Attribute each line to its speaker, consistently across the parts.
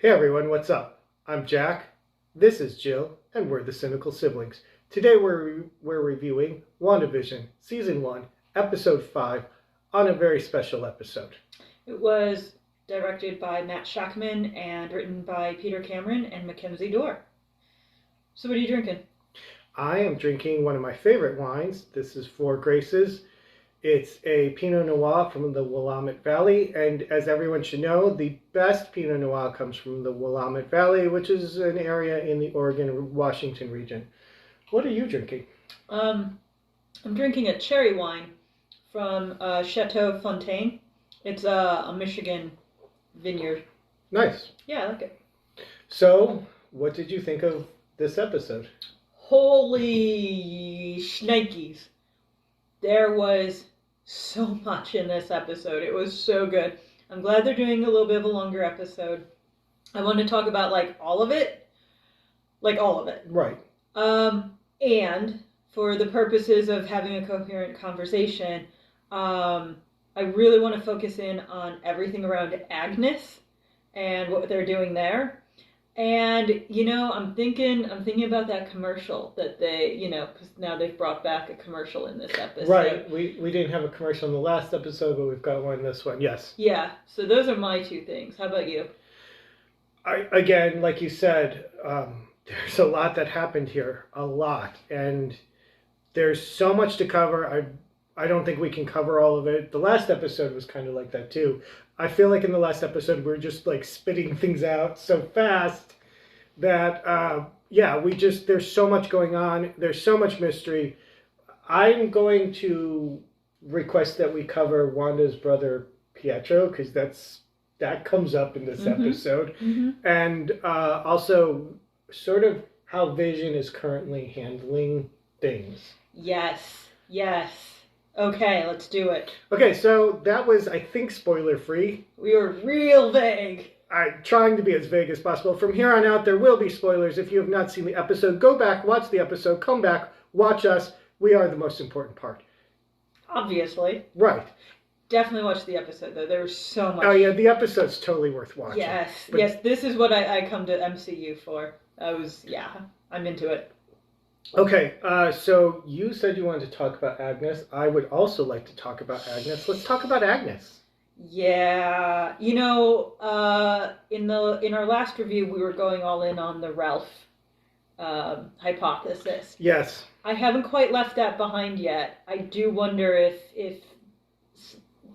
Speaker 1: Hey everyone, what's up? I'm Jack, this is Jill, and we're the Cynical Siblings. Today we're reviewing WandaVision Season 1, Episode 5, on a very special episode.
Speaker 2: It was directed by Matt Shakman and written by Peter Cameron and Mackenzie Dorr. So what are you drinking?
Speaker 1: I am drinking one of my favorite wines. This is Four Graces. It's a Pinot Noir from the Willamette Valley, and as everyone should know, the best Pinot Noir comes from the Willamette Valley, which is an area in the Oregon-Washington region. What are you drinking?
Speaker 2: I'm drinking a cherry wine from Chateau Fontaine. It's a Michigan vineyard.
Speaker 1: Nice.
Speaker 2: Yeah, I like it.
Speaker 1: So, what did you think of this episode?
Speaker 2: Holy shnikes. There was so much in this episode. It was so good. I'm glad they're doing a little bit of a longer episode. I want to talk about all of it. All of it.
Speaker 1: Right.
Speaker 2: And for the purposes of having a coherent conversation, I really want to focus in on everything around Agnes and what they're doing there. And, I'm thinking about that commercial that they, because now they've brought back a commercial in this episode.
Speaker 1: Right. We didn't have a commercial in the last episode, but we've got one in this one. Yes.
Speaker 2: Yeah. So those are my two things. How about you?
Speaker 1: Again, like you said, there's a lot that happened here. A lot. And there's so much to cover. I don't think we can cover all of it. The last episode was kind of like that too. I feel like in the last episode we we're just spitting things out so fast that there's so much going on. There's so much mystery. I'm going to request that we cover Wanda's brother Pietro, because that comes up in this episode. And also sort of how Vision is currently handling things.
Speaker 2: Yes. Okay, let's do it.
Speaker 1: Okay, so that was, I think, spoiler-free.
Speaker 2: We were real vague.
Speaker 1: I'm trying to be as vague as possible. From here on out, there will be spoilers. If you have not seen the episode, go back, watch the episode, come back, watch us. We are the most important part.
Speaker 2: Obviously.
Speaker 1: Right.
Speaker 2: Definitely watch the episode, though. There was so much.
Speaker 1: Oh, yeah, the episode's totally worth watching.
Speaker 2: Yes, this is what I come to MCU for. I'm into it.
Speaker 1: Okay, so you said you wanted to talk about Agnes. I would also like to talk about Agnes. Let's talk about Agnes.
Speaker 2: Yeah, in our last review, we were going all in on the Ralph hypothesis.
Speaker 1: Yes.
Speaker 2: I haven't quite left that behind yet. I do wonder if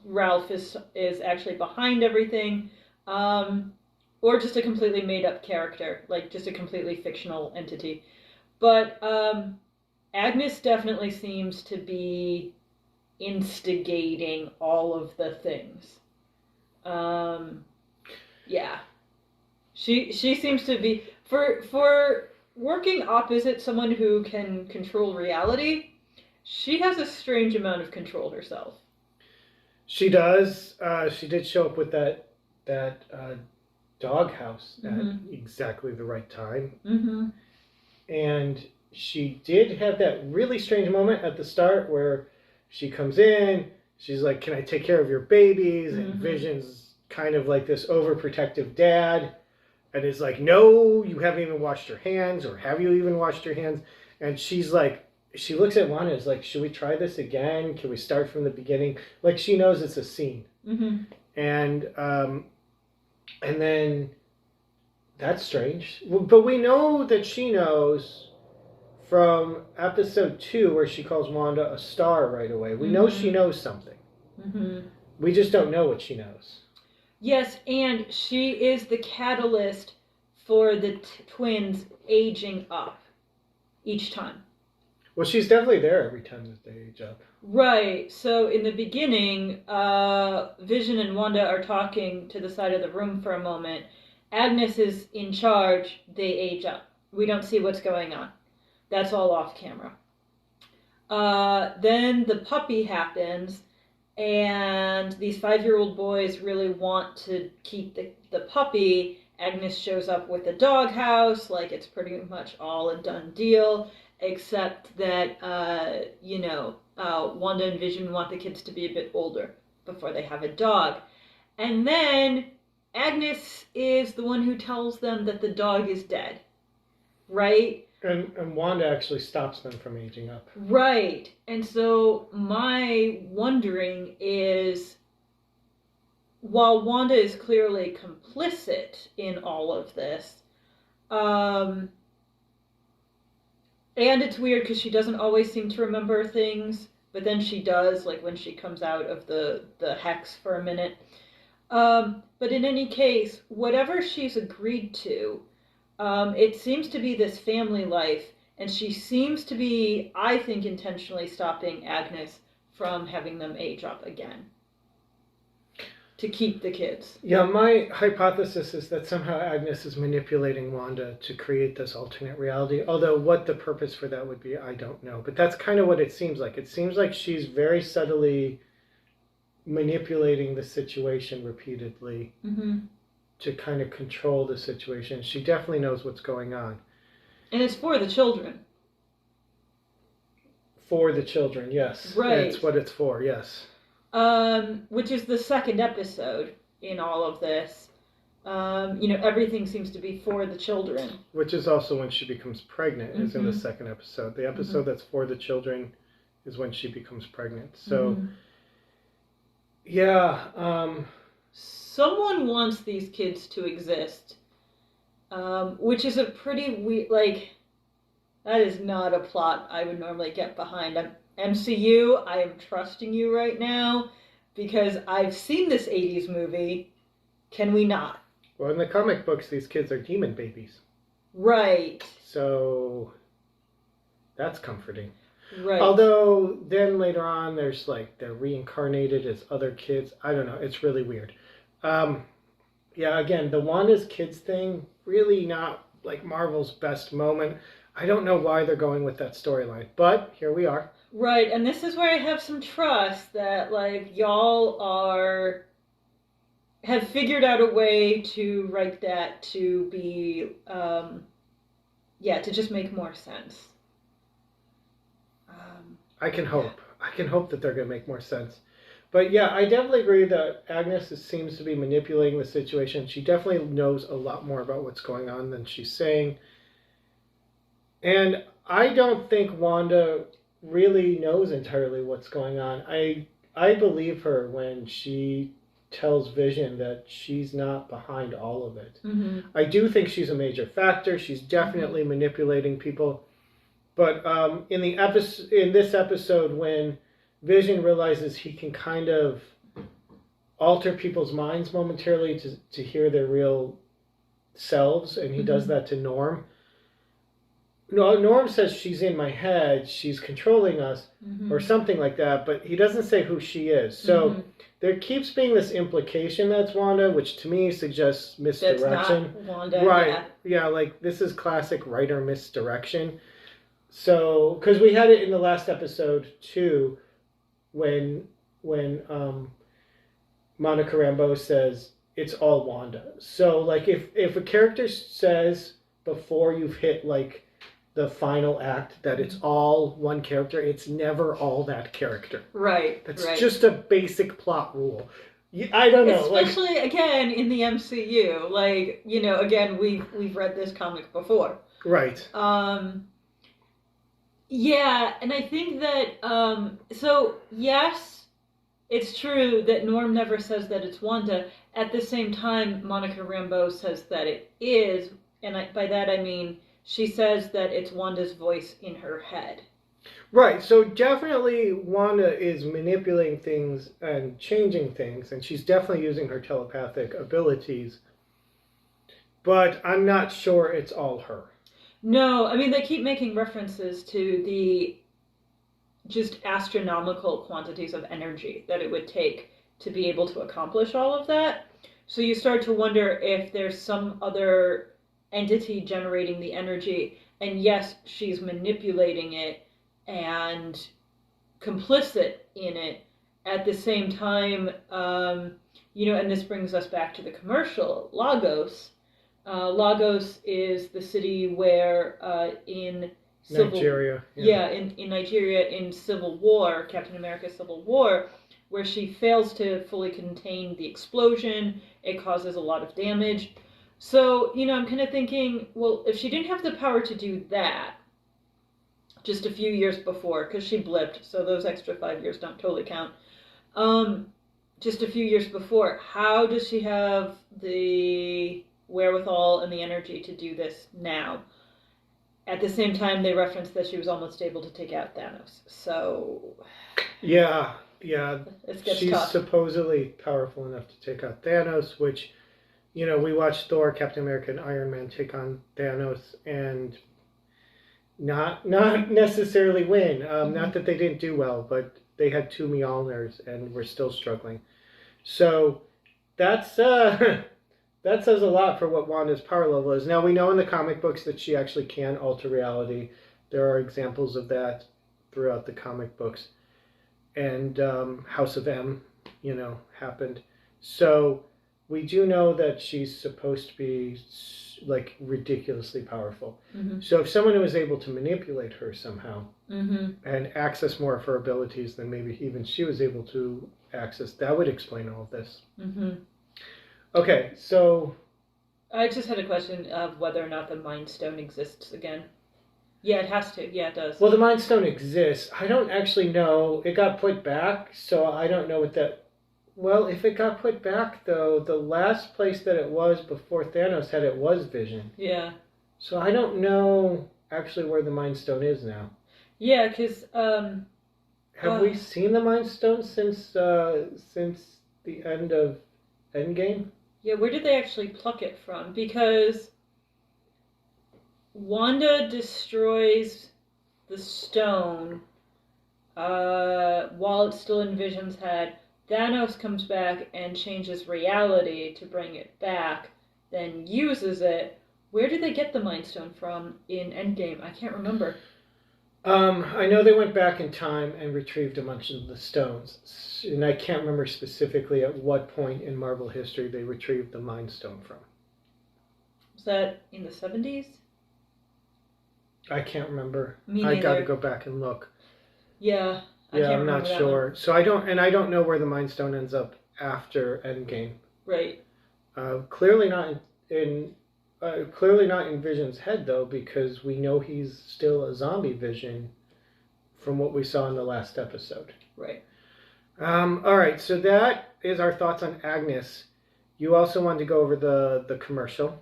Speaker 2: Ralph is actually behind everything, or just a completely made up character, just a completely fictional entity. But Agnes definitely seems to be instigating all of the things. She seems to be, for working opposite someone who can control reality, she has a strange amount of control herself. She does.
Speaker 1: She did show up with that doghouse at exactly the right time. And she did have that really strange moment at the start where she comes in, she's like, "Can I take care of your babies?" And Vision's kind of like this overprotective dad, and is like, "No, you haven't even washed your hands, or have you even washed your hands?" And she's like, she looks at Wanda and is like, "Should we try this again? Can we start from the beginning?" Like, she knows it's a scene. And then... that's strange. But we know that she knows from episode 2 where she calls Wanda a star right away. We know she knows something. We just don't know what she knows.
Speaker 2: Yes, and she is the catalyst for the twins aging up each time.
Speaker 1: Well, she's definitely there every time that they age up.
Speaker 2: Right. So in the beginning, Vision and Wanda are talking to the side of the room for a moment. Agnes is in charge, they age up. We don't see what's going on. That's all off camera. Then the puppy happens, and these 5-year-old boys really want to keep the puppy. Agnes shows up with the doghouse, it's pretty much all a done deal, except that, Wanda and Vision want the kids to be a bit older before they have a dog. And then Agnes is the one who tells them that the dog is dead, right?
Speaker 1: And Wanda actually stops them from aging up.
Speaker 2: Right. And so my wondering is, while Wanda is clearly complicit in all of this, and it's weird because she doesn't always seem to remember things, but then she does, like when she comes out of the hex for a minute. But in any case, whatever she's agreed to, it seems to be this family life, and she seems to be, I think, intentionally stopping Agnes from having them age up again to keep the kids.
Speaker 1: Yeah, my hypothesis is that somehow Agnes is manipulating Wanda to create this alternate reality. Although what the purpose for that would be, I don't know. But that's kind of what it seems like. It seems like she's very subtly manipulating the situation repeatedly to kind of control the situation. She definitely knows what's going on.
Speaker 2: And it's for the children.
Speaker 1: For the children, yes.
Speaker 2: Right.
Speaker 1: That's what it's for, yes.
Speaker 2: Which is the second episode in all of this. Everything seems to be for the children.
Speaker 1: Which is also when she becomes pregnant, is in the second episode. The episode that's for the children is when she becomes pregnant. So, yeah.
Speaker 2: Someone wants these kids to exist, which is a pretty weird, that is not a plot I would normally get behind. MCU, I am trusting you right now because I've seen this 80s movie. Can we not?
Speaker 1: Well, in the comic books, these kids are demon babies.
Speaker 2: Right.
Speaker 1: So, that's comforting.
Speaker 2: Right.
Speaker 1: Although, then later on, there's they're reincarnated as other kids. I don't know. It's really weird. Yeah, again, the Wanda's kids thing, really not Marvel's best moment. I don't know why they're going with that storyline, but here we are.
Speaker 2: Right, and this is where I have some trust that y'all have figured out a way to write that to be to just make more sense.
Speaker 1: I can hope that they're going to make more sense. But yeah, I definitely agree that Agnes seems to be manipulating the situation. She definitely knows a lot more about what's going on than she's saying. And I don't think Wanda really knows entirely what's going on. I believe her when she tells Vision that she's not behind all of it. I do think she's a major factor. She's definitely manipulating people. But in this episode, when Vision realizes he can kind of alter people's minds momentarily to hear their real selves, and he does that to Norm. No, Norm says she's in my head, she's controlling us, or something like that, but he doesn't say who she is. So there keeps being this implication that's Wanda, which to me suggests misdirection.
Speaker 2: That's not Wanda.
Speaker 1: Right. Yeah, this is classic writer misdirection. So, because we had it in the last episode too, when Monica Rambeau says it's all Wanda. So, if a character says before you've hit the final act that it's all one character, it's never all that character.
Speaker 2: Right.
Speaker 1: That's just a basic plot rule. I don't know.
Speaker 2: Especially again in the MCU, again we've read this comic before.
Speaker 1: Right.
Speaker 2: Yeah, and I think that so yes, it's true that Norm never says that it's Wanda. At the same time, Monica Rambeau says that it is, and by that I mean she says that it's Wanda's voice in her head.
Speaker 1: Right, so definitely Wanda is manipulating things and changing things, and she's definitely using her telepathic abilities, but I'm not sure it's all her.
Speaker 2: No, I mean, they keep making references to the just astronomical quantities of energy that it would take to be able to accomplish all of that. So you start to wonder if there's some other entity generating the energy, and yes, she's manipulating it and complicit in it at the same time. And this brings us back to the commercial Lagos. Lagos is the city where in
Speaker 1: Nigeria.
Speaker 2: In Nigeria in Civil War, Captain America Civil War, where she fails to fully contain the explosion. it causes a lot of damage. So, I'm kind of thinking, well, if she didn't have the power to do that just a few years before, because she blipped, so those extra 5 years don't totally count. Just a few years before, how does she have the wherewithal and the energy to do this now? At the same time, they referenced that she was almost able to take out Thanos. So,
Speaker 1: yeah,
Speaker 2: it gets
Speaker 1: she's
Speaker 2: tough.
Speaker 1: supposedly powerful enough to take out Thanos, which, we watched Thor, Captain America, and Iron Man take on Thanos and not necessarily win. Not that they didn't do well, but they had two Mjolnirs and were still struggling. So that's that says a lot for what Wanda's power level is. Now, we know in the comic books that she actually can alter reality. There are examples of that throughout the comic books. And House of M, happened. So we do know that she's supposed to be, like, ridiculously powerful.
Speaker 2: Mm-hmm.
Speaker 1: So if someone was able to manipulate her somehow
Speaker 2: Mm-hmm.
Speaker 1: and access more of her abilities than maybe even she was able to access, that would explain all of this.
Speaker 2: Mm-hmm.
Speaker 1: Okay, so
Speaker 2: I just had a question of whether or not the Mind Stone exists again. Yeah, it has to. Yeah, it does.
Speaker 1: well, the Mind Stone exists. I don't actually know. It got put back, so I don't know what that. Well, if it got put back, though, the last place that it was before Thanos had it was Vision.
Speaker 2: Yeah.
Speaker 1: So I don't know actually where the Mind Stone is now.
Speaker 2: Yeah, because
Speaker 1: Have we seen the Mind Stone since the end of Endgame?
Speaker 2: yeah, where did they actually pluck it from? Because Wanda destroys the stone while it's still in Vision's head. Thanos comes back and changes reality to bring it back, then uses it. Where did they get the Mind Stone from in Endgame? I can't remember.
Speaker 1: I know they went back in time and retrieved a bunch of the stones, and I can't remember specifically at what point in Marvel history they retrieved the Mind Stone from.
Speaker 2: Was that in the 70s?
Speaker 1: I can't remember.
Speaker 2: Me
Speaker 1: I got to
Speaker 2: neither.
Speaker 1: go back and look.
Speaker 2: Yeah, I
Speaker 1: Yeah,
Speaker 2: can't
Speaker 1: I'm not
Speaker 2: remember that
Speaker 1: sure.
Speaker 2: one.
Speaker 1: So I don't know where the Mind Stone ends up after Endgame.
Speaker 2: Right.
Speaker 1: Clearly not in Vision's head though, because we know he's still a zombie Vision from what we saw in the last episode.
Speaker 2: Right.
Speaker 1: All right, so that is our thoughts on Agnes. You also wanted to go over the commercial.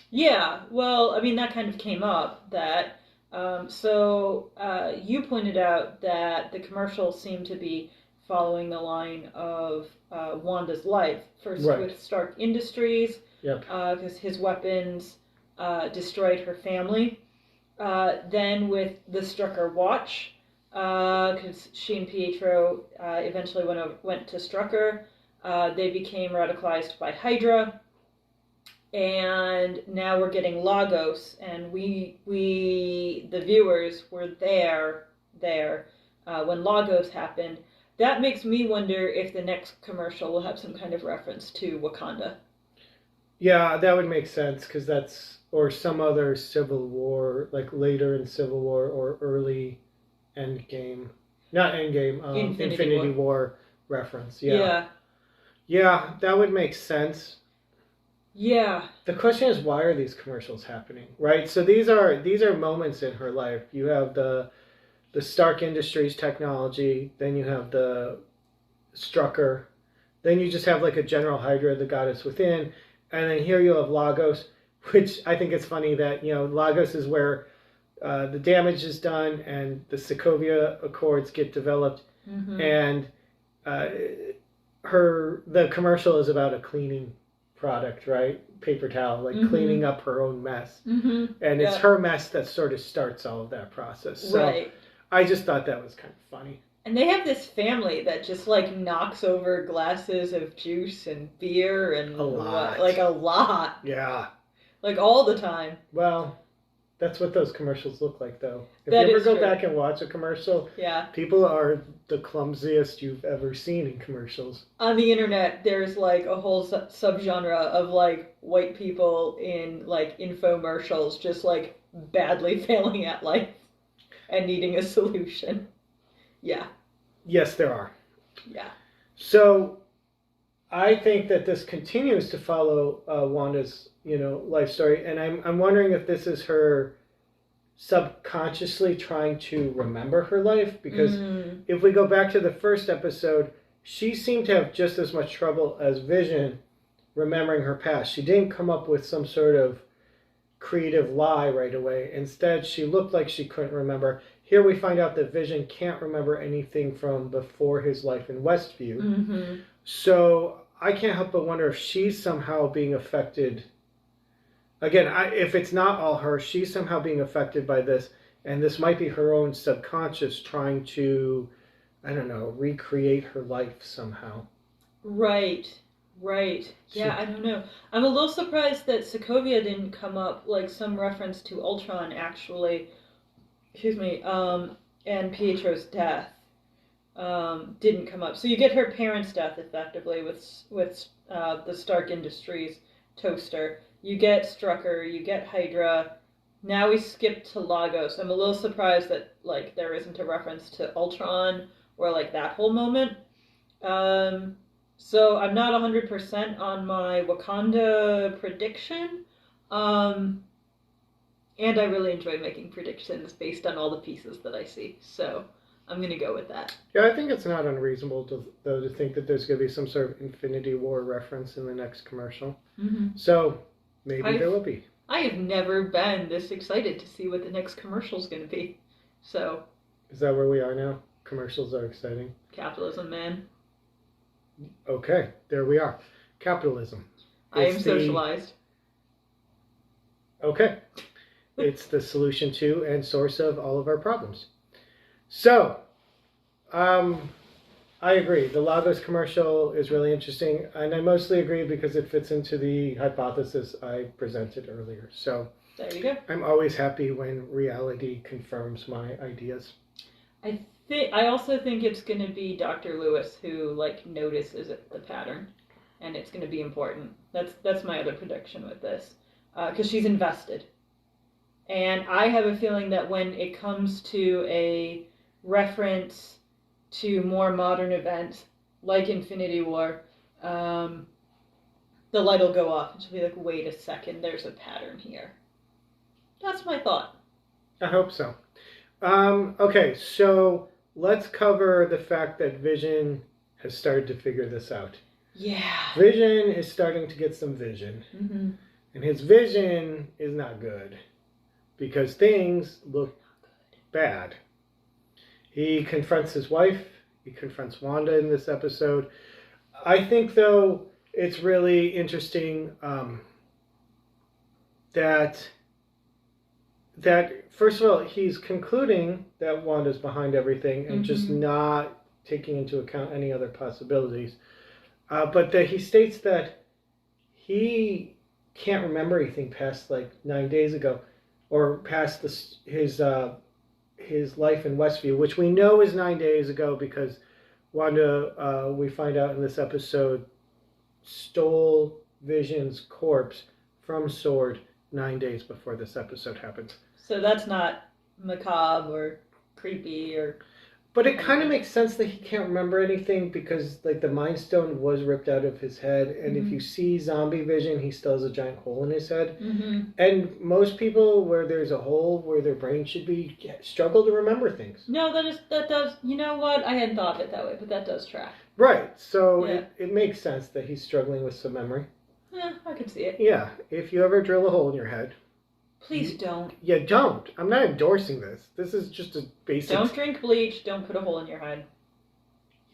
Speaker 2: Yeah, well, I mean, that kind of came up that, you pointed out that the commercials seem to be following the line of Wanda's life. First
Speaker 1: Right.
Speaker 2: with Stark Industries,
Speaker 1: Yep.
Speaker 2: because his weapons destroyed her family. Then with the Strucker Watch, because she and Pietro eventually went to Strucker. They became radicalized by Hydra. And now we're getting Lagos, and we the viewers were there when Lagos happened. That makes me wonder if the next commercial will have some kind of reference to Wakanda.
Speaker 1: Yeah, that would make sense because that's or some other Civil War, like later in Civil War or early Endgame, not Endgame, Infinity War reference. Yeah, that would make sense.
Speaker 2: Yeah.
Speaker 1: The question is, why are these commercials happening, right? So these are moments in her life. You have the Stark Industries technology, then you have the Strucker, then you just have like a General Hydra, the goddess within, and then here you have Lagos, which I think it's funny that Lagos is where the damage is done and the Sokovia Accords get developed, and the commercial is about a cleaning product, right? Paper towel, like cleaning up her own mess. And it's her mess that sort of starts all of that process. So
Speaker 2: right.
Speaker 1: I just thought that was kind of funny.
Speaker 2: And they have this family that just like knocks over glasses of juice and beer and
Speaker 1: a lot.
Speaker 2: Like a lot.
Speaker 1: Yeah.
Speaker 2: Like all the time.
Speaker 1: Well, that's what those commercials look like, though. If
Speaker 2: That
Speaker 1: you ever
Speaker 2: is
Speaker 1: go
Speaker 2: true.
Speaker 1: back and watch a commercial,
Speaker 2: Yeah.
Speaker 1: people are the clumsiest you've ever seen in commercials.
Speaker 2: On the internet, there's like a whole subgenre of like white people in like infomercials just like badly failing at life and needing a solution. Yeah.
Speaker 1: Yes, there are.
Speaker 2: Yeah.
Speaker 1: So, I think that this continues to follow Wanda's, life story, and I'm wondering if this is her subconsciously trying to remember her life, because if we go back to the first episode, she seemed to have just as much trouble as Vision remembering her past. She didn't come up with some sort of creative lie right away. Instead, she looked like she couldn't remember. Here we find out that Vision can't remember anything from before his life in Westview.
Speaker 2: Mm-hmm.
Speaker 1: So I can't help but wonder if she's somehow being affected. Again, if it's not all her, she's somehow being affected by this. And this might be her own subconscious trying to, I don't know, recreate her life somehow.
Speaker 2: Right. Yeah, I don't know. I'm a little surprised that Sokovia didn't come up, like some reference to Ultron actually, and Pietro's death didn't come up. So you get her parents' death effectively with the Stark Industries toaster. You get Strucker, you get Hydra. Now we skip to Lagos. I'm a little surprised that like there isn't a reference to Ultron or like that whole moment. So I'm not 100% on my Wakanda prediction. And I really enjoy making predictions based on all the pieces that I see. So I'm going to go with that.
Speaker 1: Yeah, I think it's not unreasonable to think that there's going to be some sort of Infinity War reference in the next commercial.
Speaker 2: Mm-hmm.
Speaker 1: So maybe there will be.
Speaker 2: I have never been this excited to see what the next commercial is going to be. So.
Speaker 1: Is that where we are now? Commercials are exciting.
Speaker 2: Capitalism, man.
Speaker 1: Okay, there we are. Capitalism.
Speaker 2: I am socialized.
Speaker 1: Okay. It's the solution to and source of all of our problems. So, I agree. The Lagos commercial is really interesting, and I mostly agree because it fits into the hypothesis I presented earlier. So,
Speaker 2: there you go.
Speaker 1: I'm always happy when reality confirms my ideas.
Speaker 2: I also think it's going to be Dr. Lewis who like notices the pattern, and it's going to be important. That's my other prediction with this, because she's invested, and I have a feeling that when it comes to a reference to more modern events like Infinity War, the light will go off and she'll be like, "Wait a second, there's a pattern here." That's my thought.
Speaker 1: I hope so. Okay, so let's cover the fact that Vision has started to figure this out.
Speaker 2: Yeah.
Speaker 1: Vision is starting to get some vision.
Speaker 2: Mm-hmm.
Speaker 1: And his vision is not good because things look bad. He confronts his wife. He confronts Wanda in this episode. I think, though, it's really interesting that first of all, he's concluding that Wanda's behind everything and just not taking into account any other possibilities. But that he states that he can't remember anything past like 9 days ago, or past his life in Westview, which we know is 9 days ago because Wanda, we find out in this episode, stole Vision's corpse from SWORD 9 days before this episode happens.
Speaker 2: So that's not macabre or creepy or...
Speaker 1: But it kind of makes sense that he can't remember anything because like the Mind Stone was ripped out of his head, and if you see zombie Vision, he still has a giant hole in his head. And most people, where there's a hole where their brain should be, struggle to remember things.
Speaker 2: No, that does, you know what? I hadn't thought of it that way, but that does track.
Speaker 1: Right, so it makes sense that he's struggling with some memory.
Speaker 2: Yeah, I could see it.
Speaker 1: Yeah, if you ever drill a hole in your head.
Speaker 2: Please don't.
Speaker 1: Yeah, don't. I'm not endorsing this. This is just a basic...
Speaker 2: Don't drink bleach. Don't put a hole in your head.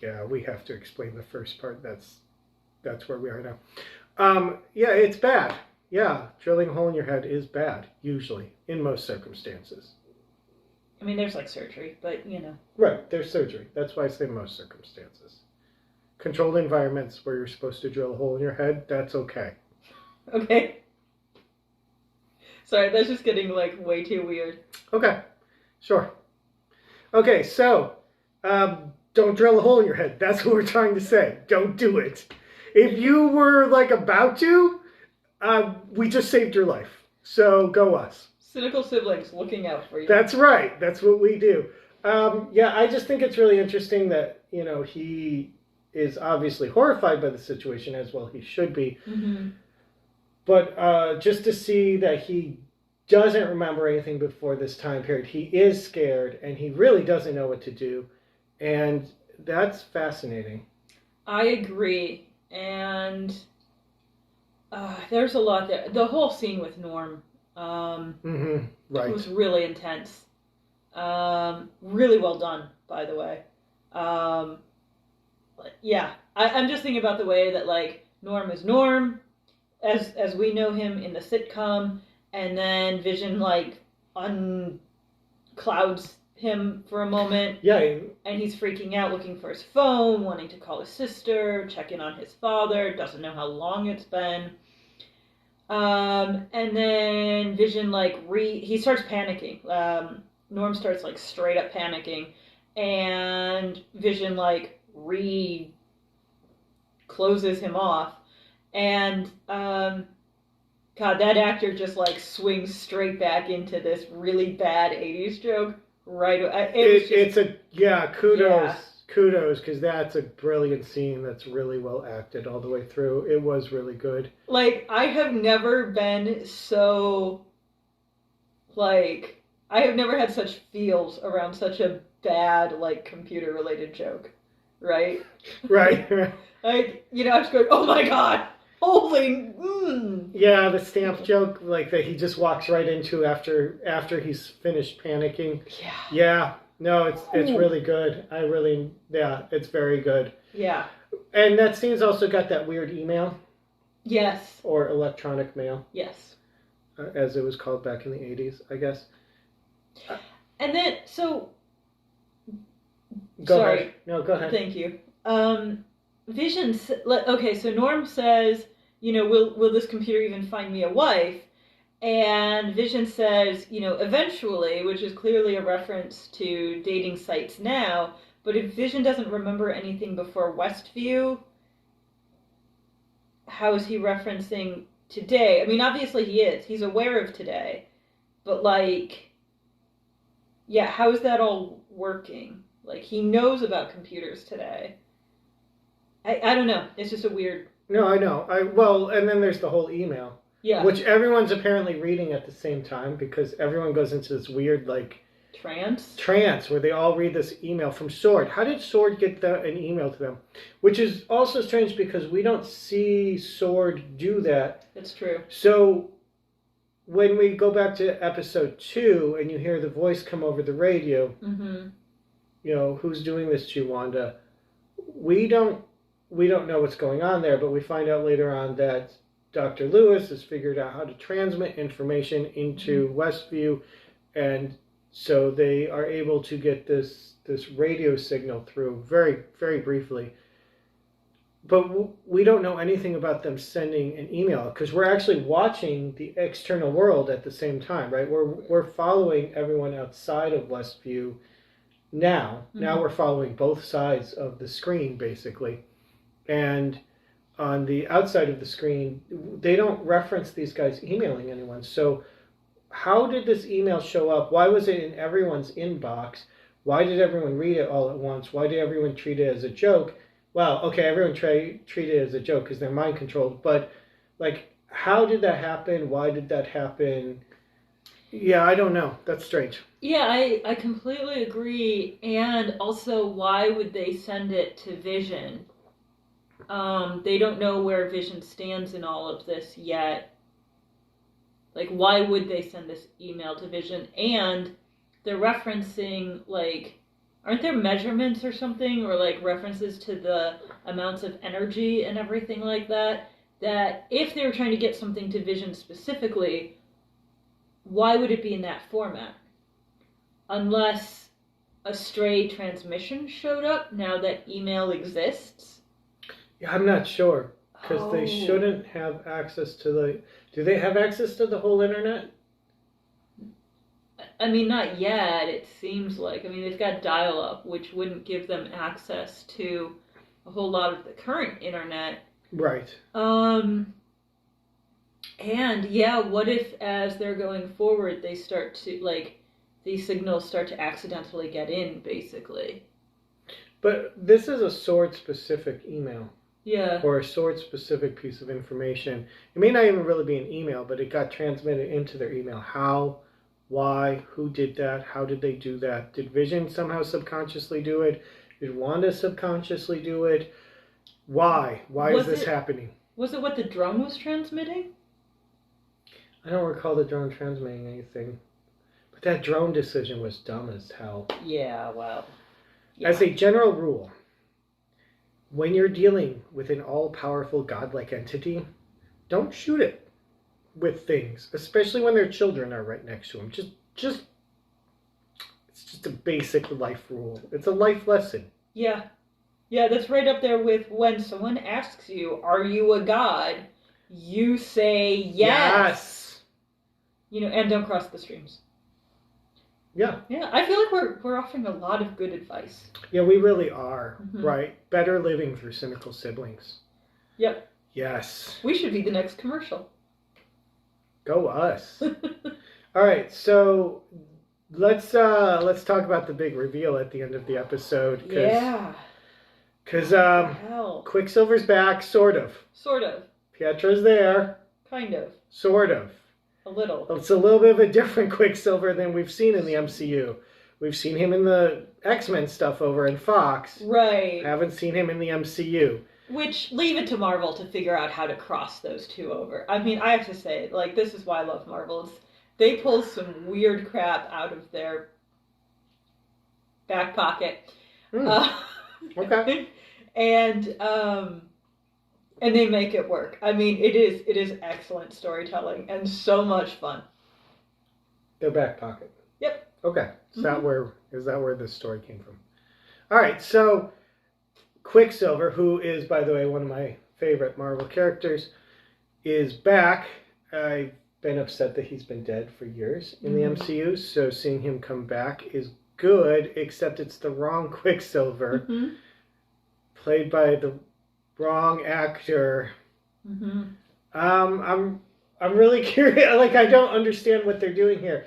Speaker 1: Yeah, we have to explain the first part. That's where we are now. Yeah, it's bad. Yeah, drilling a hole in your head is bad, usually, in most circumstances.
Speaker 2: I mean, there's like surgery, but you know.
Speaker 1: Right, there's surgery. That's why I say most circumstances. Controlled environments where you're supposed to drill a hole in your head, that's okay.
Speaker 2: Okay. Sorry, that's just getting like way too weird.
Speaker 1: Okay, sure. Okay, so don't drill a hole in your head. That's what we're trying to say. Don't do it. If you were like about to, we just saved your life. So go us.
Speaker 2: Cynical Siblings looking out for you.
Speaker 1: That's right. That's what we do. Yeah, I just think it's really interesting that, he is obviously horrified by the situation, as well he should be.
Speaker 2: Mm-hmm.
Speaker 1: But just to see that he doesn't remember anything before this time period, he is scared and he really doesn't know what to do, and that's fascinating.
Speaker 2: I agree, and there's a lot there. The whole scene with Norm
Speaker 1: Right.
Speaker 2: was really intense. Really well done, by the way. Yeah, I'm just thinking about the way that like Norm is Norm, as we know him in the sitcom, and then Vision like unclouds him for a moment.
Speaker 1: Yeah.
Speaker 2: And he's freaking out, looking for his phone, wanting to call his sister, check in on his father, doesn't know how long it's been. And then Vision he starts panicking. Norm starts like straight up panicking, and Vision closes him off, and God, that actor just like swings straight back into this really bad '80s joke. Right,
Speaker 1: kudos, because that's a brilliant scene that's really well acted all the way through. It was really good.
Speaker 2: Like, I have never been so, I have never had such feels around such a bad, computer-related joke, right?
Speaker 1: Right.
Speaker 2: I was going, oh my god, holy,
Speaker 1: Yeah, the stamp joke, that he just walks right into after he's finished panicking.
Speaker 2: Yeah.
Speaker 1: Yeah. No, it's really good. It's very good.
Speaker 2: Yeah.
Speaker 1: And that scene's also got that weird email.
Speaker 2: Yes.
Speaker 1: Or electronic mail.
Speaker 2: Yes.
Speaker 1: As it was called back in the 80s, I guess.
Speaker 2: And then, so...
Speaker 1: Go ahead. No, go ahead.
Speaker 2: Thank you. Vision... Okay, so Norm says, will this computer even find me a wife? And Vision says, eventually, which is clearly a reference to dating sites now, but if Vision doesn't remember anything before Westview, how is he referencing today? I mean, obviously he is. He's aware of today. But, how is that all working? He knows about computers today. I don't know. It's just a weird...
Speaker 1: No, I know. And then there's the whole email.
Speaker 2: Yeah.
Speaker 1: Which everyone's apparently reading at the same time, because everyone goes into this weird, trance where they all read this email from Sword. How did Sword get an email to them? Which is also strange because we don't see Sword do that.
Speaker 2: That's true.
Speaker 1: So when we go back to episode 2 and you hear the voice come over the radio, who's doing this to you, Wanda? We don't know what's going on there, but we find out later on that Dr. Lewis has figured out how to transmit information into Westview, and so they are able to get this radio signal through very, very briefly. But we don't know anything about them sending an email, because we're actually watching the external world at the same time, right? We're following everyone outside of Westview now. Now we're following both sides of the screen, basically. And on the outside of the screen, they don't reference these guys emailing anyone. So how did this email show up? Why was it in everyone's inbox? Why did everyone read it all at once? Why did everyone treat it as a joke? Well, okay, everyone treat it as a joke because they're mind controlled. But, how did that happen? Why did that happen? Yeah, I don't know. That's strange.
Speaker 2: Yeah, I completely agree. And also, why would they send it to Vision? They don't know where Vision stands in all of this yet. Why would they send this email to Vision? And they're referencing, aren't there measurements or something? Or, references to the amounts of energy and everything like that? That if they were trying to get something to Vision specifically, why would it be in that format? Unless a stray transmission showed up now that email exists?
Speaker 1: Yeah, I'm not sure, because they shouldn't have access to do they have access to the whole internet?
Speaker 2: I mean, not yet, it seems like. I mean, they've got dial-up, which wouldn't give them access to a whole lot of the current internet.
Speaker 1: Right.
Speaker 2: And, what if, as they're going forward, they start to, these signals start to accidentally get in, basically?
Speaker 1: But this is a sword-specific email.
Speaker 2: Yeah.
Speaker 1: Or a sword-specific piece of information. It may not even really be an email, but it got transmitted into their email. How, why, who did that, how did they do that? Did Vision somehow subconsciously do it? Did Wanda subconsciously do it? Why? Why is this happening?
Speaker 2: Was it what the drone was transmitting?
Speaker 1: I don't recall the drone transmitting anything. But that drone decision was dumb as hell.
Speaker 2: Yeah, well. Yeah.
Speaker 1: As a general rule, when you're dealing with an all-powerful godlike entity, don't shoot it with things, especially when their children are right next to them. It's just a basic life rule. It's a life lesson.
Speaker 2: Yeah. Yeah, that's right up there with when someone asks you, are you a god? You say yes. You know, and don't cross the streams.
Speaker 1: Yeah.
Speaker 2: Yeah, I feel like we're offering a lot of good advice.
Speaker 1: Yeah, we really are.
Speaker 2: Mm-hmm.
Speaker 1: Right. Better living through Cynical Siblings.
Speaker 2: Yep.
Speaker 1: Yes.
Speaker 2: We should be the next commercial.
Speaker 1: Go us. All right, so let's talk about the big reveal at the end of the episode.
Speaker 2: Yeah.
Speaker 1: Because
Speaker 2: Hell.
Speaker 1: Quicksilver's back, sort of.
Speaker 2: Sort of.
Speaker 1: Pietro's there.
Speaker 2: Kind of.
Speaker 1: Sort of.
Speaker 2: A little.
Speaker 1: It's a little bit of a different Quicksilver than we've seen in the MCU. We've seen him in the X-Men stuff over in Fox.
Speaker 2: Right.
Speaker 1: Haven't seen him in the MCU.
Speaker 2: Which, leave it to Marvel to figure out how to cross those two over. I mean, I have to say, like, this is why I love Marvel. They pull some weird crap out of their back pocket.
Speaker 1: Okay.
Speaker 2: And they make it work. I mean, it is excellent storytelling and so much fun.
Speaker 1: Their back pocket.
Speaker 2: Yep.
Speaker 1: Okay. Is that where this story came from? All right. So Quicksilver, who is, by the way, one of my favorite Marvel characters, is back. I've been upset that he's been dead for years in the MCU, so seeing him come back is good, except it's the wrong Quicksilver, played by the wrong actor. I'm really curious. Like, I don't understand what they're doing here.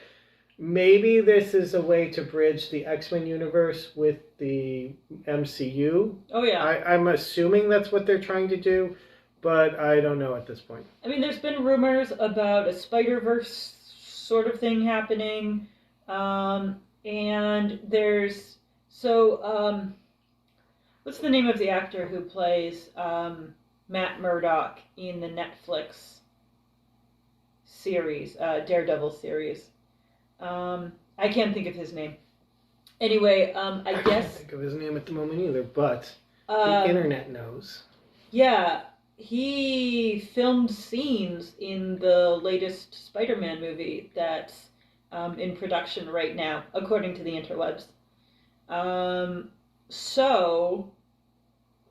Speaker 1: Maybe this is a way to bridge the X-Men universe with the MCU.
Speaker 2: Oh, yeah.
Speaker 1: I'm assuming that's what they're trying to do, but I don't know at this point.
Speaker 2: I mean, there's been rumors about a Spider-Verse sort of thing happening. And there's... So, what's the name of the actor who plays Matt Murdock in the Netflix series, Daredevil series? I can't think of his name. Anyway, I guess...
Speaker 1: can't think of his name at the moment either, but the internet knows.
Speaker 2: Yeah, he filmed scenes in the latest Spider-Man movie that's in production right now, according to the interwebs. So,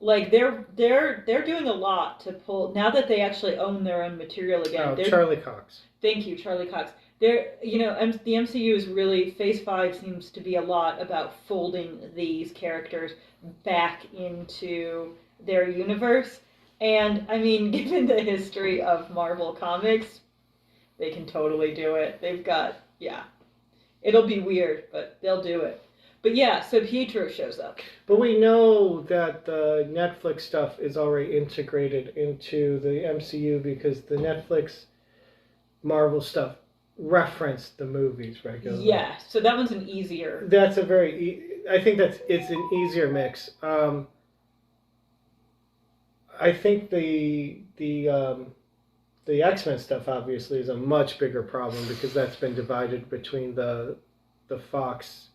Speaker 2: like, they're doing a lot to pull, now that they actually own their own material again.
Speaker 1: Charlie Cox.
Speaker 2: Thank you, Charlie Cox. The MCU is really, Phase 5 seems to be a lot about folding these characters back into their universe. And, I mean, given the history of Marvel Comics, they can totally do it. They've got, it'll be weird, but they'll do it. But yeah, so Pietro shows up.
Speaker 1: But we know that the Netflix stuff is already integrated into the MCU because the Netflix Marvel stuff referenced the movies regularly.
Speaker 2: Yeah, so that one's an easier.
Speaker 1: That's a I think it's an easier mix. I think the X-Men stuff obviously is a much bigger problem because that's been divided between the Fox,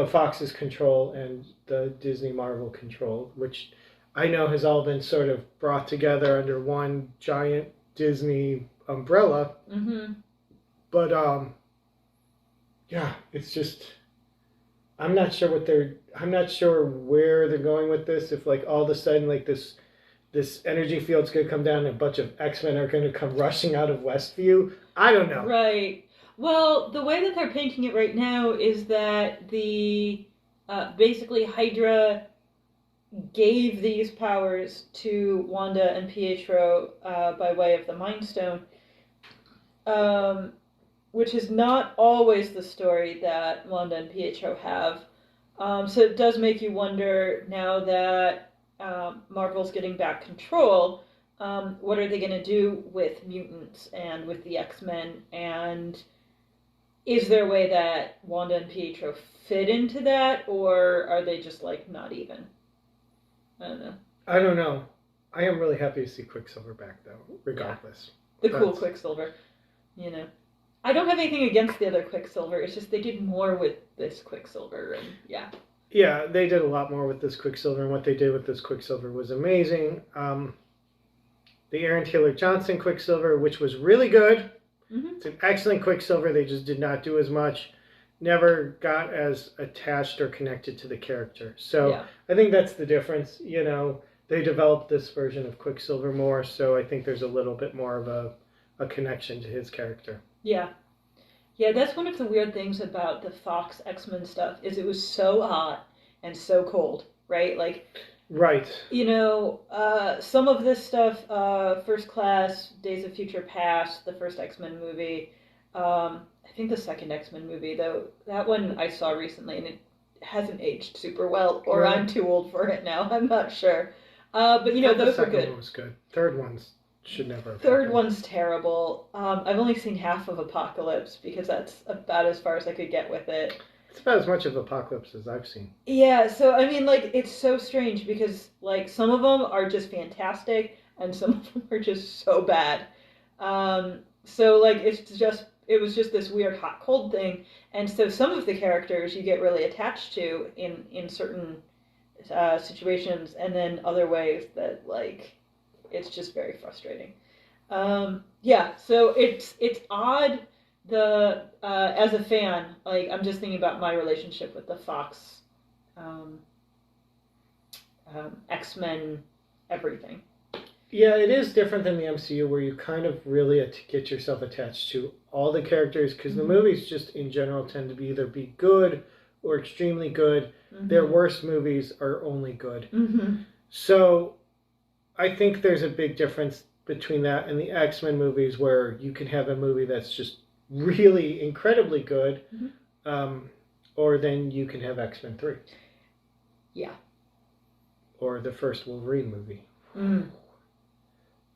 Speaker 1: Fox's control and the Disney Marvel control, which I know has all been sort of brought together under one giant Disney umbrella. But it's just, I'm not sure where they're going with this. If, like, all of a sudden, like, this energy field's going to come down and a bunch of X-Men are going to come rushing out of Westview. I don't know.
Speaker 2: Right. Well, the way that they're painting it right now is that the basically Hydra gave these powers to Wanda and Pietro by way of the Mind Stone, which is not always the story that Wanda and Pietro have. So it does make you wonder now that Marvel's getting back control. What are they going to do with mutants and with the X-Men? And is there a way that Wanda and Pietro fit into that, or are they just like not even? I don't know.
Speaker 1: I don't know. I am really happy to see Quicksilver back, though, regardless.
Speaker 2: The cool Quicksilver, you know. I don't have anything against the other Quicksilver. It's just they did more with this Quicksilver, and yeah.
Speaker 1: Yeah, they did a lot more with this Quicksilver, and what they did with this Quicksilver was amazing. The Aaron Taylor Johnson Quicksilver, which was really good.
Speaker 2: Mm-hmm.
Speaker 1: It's an excellent Quicksilver. They just did not do as much. Never got as attached or connected to the character. So yeah. I think that's the difference. You know, they developed this version of Quicksilver more, so I think there's a little bit more of a connection to his character.
Speaker 2: Yeah. Yeah, that's one of the weird things about the Fox X-Men stuff, is it was so hot and so cold, right? Like,
Speaker 1: right.
Speaker 2: You know, some of this stuff, First Class, Days of Future Past, the first X-Men movie, I think the second X-Men movie, though, that one I saw recently, and it hasn't aged super well, or I'm too old for it now, I'm not sure. But, you know, those were good.
Speaker 1: The second one was good. Third one's should never have
Speaker 2: Third one's terrible. I've only seen half of Apocalypse because that's about as far as I could get with it.
Speaker 1: It's about as much of Apocalypse as I've seen.
Speaker 2: Yeah, so I mean, like, it's so strange because, like, some of them are just fantastic and some of them are just so bad. So, like, it was just this weird hot cold thing, and so some of the characters you get really attached to in certain situations, and then other ways that, like, it's just very frustrating. Yeah, so it's odd. As a fan, like, I'm just thinking about my relationship with the Fox X-Men everything.
Speaker 1: Yeah, it is different than the MCU, where you kind of really get yourself attached to all the characters, because the movies just in general tend to either be good or extremely good. Their worst movies are only good. So I think there's a big difference between that and the X-Men movies, where you can have a movie that's just really incredibly good, or then you can have X-Men 3.
Speaker 2: Yeah.
Speaker 1: Or the first Wolverine movie.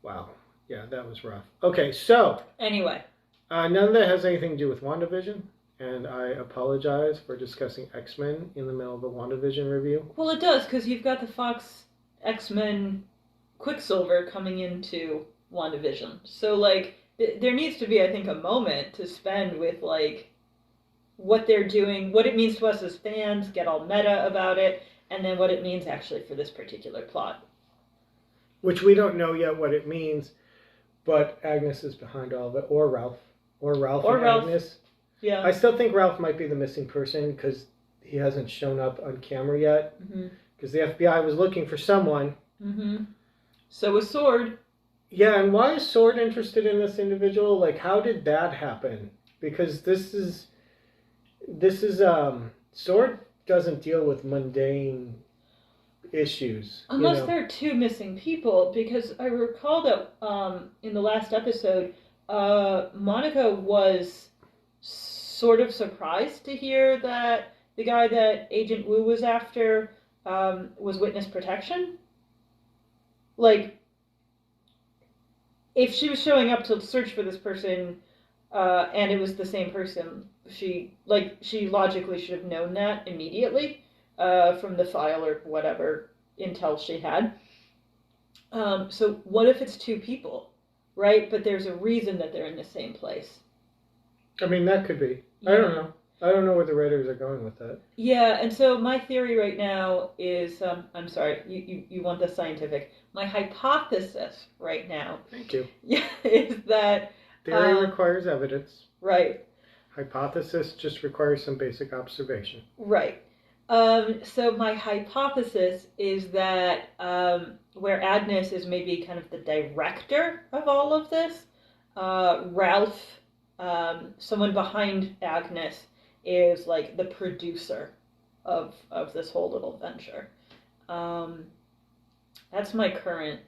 Speaker 1: Wow. Yeah, that was rough. Okay, so.
Speaker 2: Anyway.
Speaker 1: None of that has anything to do with WandaVision, and I apologize for discussing X-Men in the middle of a WandaVision review.
Speaker 2: Well, it does, because you've got the Fox X-Men Quicksilver coming into WandaVision. So, like, there needs to be, I think, a moment to spend with, like, what they're doing, what it means to us as fans, get all meta about it, and then what it means actually for this particular plot.
Speaker 1: Which we don't know yet what it means, but Agnes is behind all of it, or Ralph. Or Ralph and Agnes.
Speaker 2: Yeah.
Speaker 1: I still think Ralph might be the missing person, because he hasn't shown up on camera yet. Because the FBI was looking for someone.
Speaker 2: So was Sword.
Speaker 1: Yeah, and why is Sword interested in this individual? Like, how did that happen? Because this is Sword doesn't deal with mundane issues.
Speaker 2: Unless there are two missing people, because I recall that in the last episode, Monica was sort of surprised to hear that the guy that Agent Wu was after was witness protection. Like, if she was showing up to search for this person, and it was the same person, she logically should have known that immediately from the file or whatever intel she had. So what if it's two people, right? But there's a reason that they're in the same place.
Speaker 1: I mean, that could be. I don't know. I don't know where the writers are going with that.
Speaker 2: Yeah, and so my theory right now is, I'm sorry, you want the scientific. My hypothesis right now.
Speaker 1: Thank you.
Speaker 2: Is that...
Speaker 1: Theory requires evidence.
Speaker 2: Right.
Speaker 1: Hypothesis just requires some basic observation.
Speaker 2: Right. So my hypothesis is that where Agnes is maybe kind of the director of all of this, Ralph, someone behind Agnes, is like the producer of this whole little venture. That's my current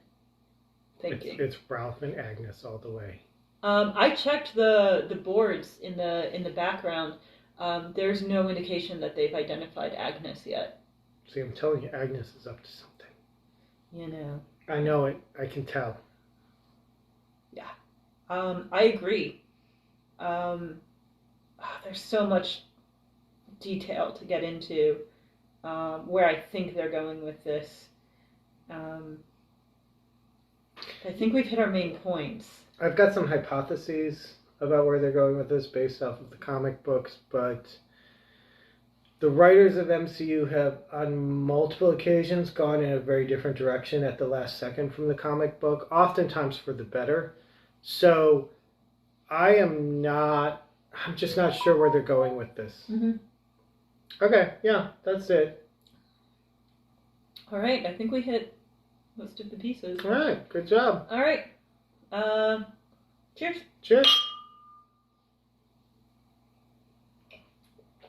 Speaker 2: thinking.
Speaker 1: It's Ralph and Agnes all the way.
Speaker 2: I checked the boards in the background. There's no indication that they've identified Agnes yet.
Speaker 1: See, I'm telling you, Agnes is up to something.
Speaker 2: You know.
Speaker 1: I know it. I can tell.
Speaker 2: Yeah. I agree. There's so much detail to get into where I think they're going with this. I think we've hit our main points.
Speaker 1: I've got some hypotheses about where they're going with this based off of the comic books, but the writers of MCU have on multiple occasions gone in a very different direction at the last second from the comic book, oftentimes for the better. So I'm just not sure where they're going with this.
Speaker 2: Mm-hmm.
Speaker 1: Okay, yeah, that's it.
Speaker 2: All right, I think we hit most of the pieces.
Speaker 1: All right, good job.
Speaker 2: All right. Cheers.
Speaker 1: Cheers.